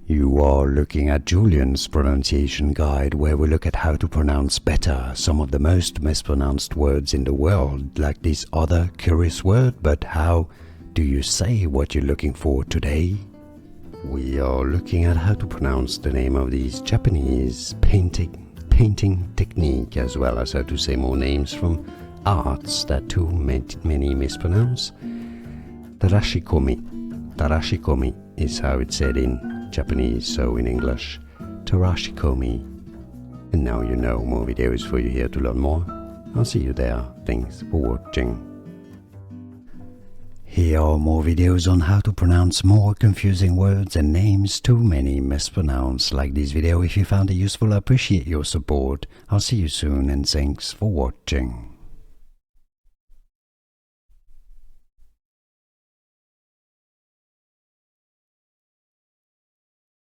You are looking at Julian's pronunciation guide, where we look at how to pronounce better some of the most mispronounced words in the world, like this other curious word. But how do you say what you're looking for today? We are looking at how to pronounce the name of this Japanese painting technique, as well as how to say more names from arts that too many mispronounce. Tarashikomi is how it's said in Japanese, so in English, Tarashikomi. And now you know. More videos for you here to learn more. I'll see you there. Thanks for watching. Here are more videos on how to pronounce more confusing words and names too many mispronounced. Like this video if you found it useful. I appreciate your support. I'll see you soon and thanks for watching.